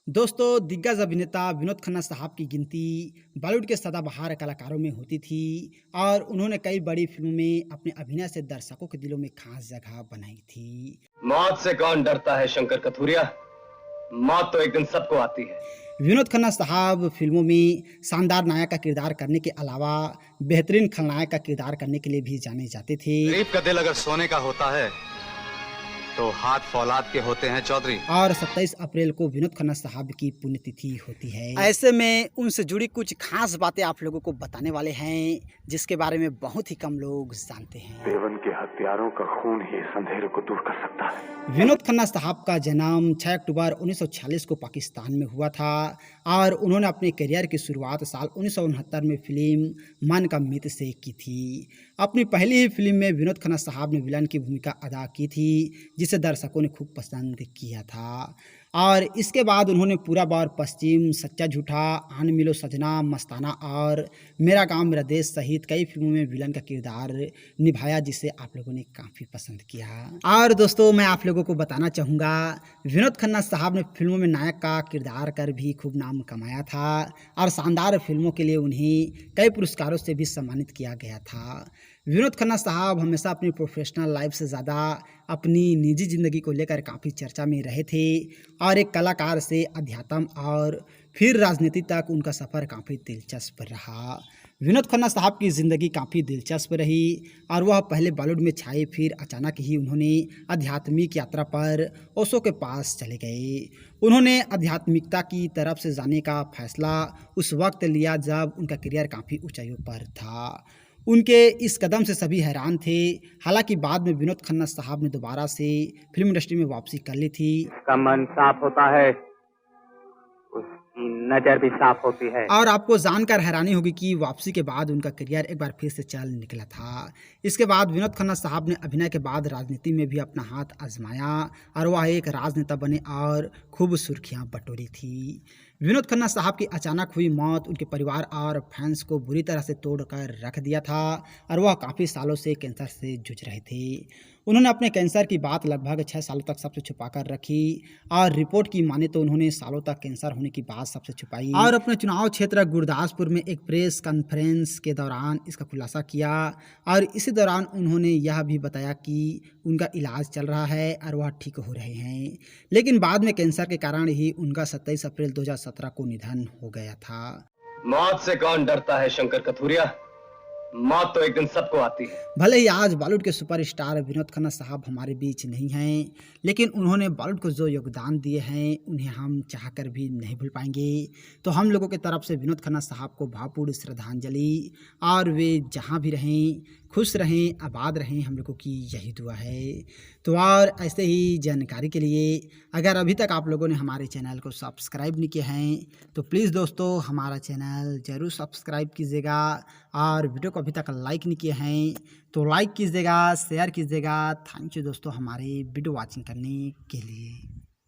दोस्तों, दिग्गज अभिनेता विनोद खन्ना साहब की गिनती बॉलीवुड के सदाबहार कलाकारों में होती थी और उन्होंने कई बड़ी फिल्मों में अपने अभिनय से दर्शकों के दिलों में खास जगह बनाई थी। मौत से कौन डरता है शंकर कथूरिया। मौत तो एक दिन सबको आती है। विनोद खन्ना साहब फिल्मों में शानदार नायक का किरदार करने के अलावा बेहतरीन खलनायक का किरदार करने के लिए भी जाने जाते थे। गरीब का दिल अगर सोने का होता है तो हाथ फौलाद के होते हैं चौधरी। और 27 अप्रैल को विनोद खन्ना साहब की पुण्यतिथि होती है। ऐसे में उनसे जुड़ी कुछ खास बातें आप लोगों को बताने वाले हैं, जिसके बारे में बहुत ही कम लोग जानते हैं। देवन के हत्यारों का खून ही इस अंधेरे को दूर कर सकता है। विनोद खन्ना साहब का जन्म 6 अक्टूबर 1946 को पाकिस्तान में हुआ था और उन्होंने अपने करियर की शुरुआत साल 1969 में फिल्म मन का मित्र से की थी। अपनी पहली ही फिल्म में विनोद खन्ना साहब ने विलन की भूमिका अदा की थी, जिसे दर्शकों ने खूब पसंद किया था। और इसके बाद उन्होंने पूरा बार पश्चिम, सच्चा झूठा, आन मिलो सजना, मस्ताना और मेरा गांव मेरा देश सहित कई फिल्मों में विलन का किरदार निभाया, जिसे आप लोगों ने काफ़ी पसंद किया। और दोस्तों, मैं आप लोगों को बताना चाहूँगा, विनोद खन्ना साहब ने फिल्मों में नायक का किरदार कर भी खूब नाम कमाया था और शानदार फिल्मों के लिए उन्हें कई पुरस्कारों से भी सम्मानित किया गया था। विनोद खन्ना साहब हमेशा अपनी प्रोफेशनल लाइफ से ज़्यादा अपनी निजी ज़िंदगी को लेकर काफ़ी चर्चा में रहे थे और एक कलाकार से अध्यात्म और फिर राजनीति तक उनका सफ़र काफ़ी दिलचस्प रहा। विनोद खन्ना साहब की ज़िंदगी काफ़ी दिलचस्प रही और वह पहले बॉलीवुड में छाए, फिर अचानक ही उन्होंने आध्यात्मिक यात्रा पर ओशो के पास चले गए। उन्होंने आध्यात्मिकता की तरफ से जाने का फैसला उस वक्त लिया जब उनका करियर काफ़ी ऊंचाइयों पर था। उनके इस कदम से सभी हैरान थे। हालांकि बाद में विनोद खन्ना साहब ने दोबारा से फिल्म इंडस्ट्री में वापसी कर ली थी। उसका मन साफ होता है, उसकी नजर भी साफ होती है। और आपको जानकर हैरानी होगी कि वापसी के बाद उनका करियर एक बार फिर से चल निकला था। इसके बाद विनोद खन्ना साहब ने अभिनय के बाद राजनीति में भी अपना हाथ आजमाया और वह एक राजनेता बने और खूब सुर्खियां बटोरी थी। विनोद खन्ना साहब की अचानक हुई मौत उनके परिवार और फैंस को बुरी तरह से तोड़कर रख दिया था और वह काफ़ी सालों से कैंसर से जूझ रहे थे। उन्होंने अपने कैंसर की बात लगभग 6 सालों तक सबसे छुपाकर रखी और रिपोर्ट की माने तो उन्होंने सालों तक कैंसर होने की बात सबसे छुपाई और अपने चुनाव क्षेत्र गुरदासपुर में एक प्रेस कॉन्फ्रेंस के दौरान इसका खुलासा किया। और इसी दौरान उन्होंने यह भी बताया कि उनका इलाज चल रहा है और वह ठीक हो रहे हैं, लेकिन बाद में कैंसर के कारण ही उनका 27 अप्रैल 2017 को निधन हो गया था। मौत से कौन डरता है शंकर कथूरिया। मौत तो एक दिन सबको आती है। भले ही आज बॉलीवुड के सुपरस्टार विनोद खन्ना साहब हमारे बीच नहीं हैं, लेकिन उन्होंने बॉलीवुड को जो योगदान दिए हैं उन्हें हम चाहकर भी नहीं भूल पाएंगे। तो हम लोगों की तरफ से विनोद खन्ना साहब को भावपूर्ण श्रद्धांजलि, और वे जहां भी रहें खुश रहें, आबाद रहें, हम लोगों की यही दुआ है। तो और ऐसे ही जानकारी के लिए अगर अभी तक आप लोगों ने हमारे चैनल को सब्सक्राइब नहीं किया है तो प्लीज़ दोस्तों हमारा चैनल ज़रूर सब्सक्राइब कीजिएगा, और वीडियो को अभी तक लाइक नहीं किए हैं तो लाइक कीजिएगा, शेयर कीजिएगा। थैंक यू दोस्तों हमारे वीडियो वॉचिंग करने के लिए।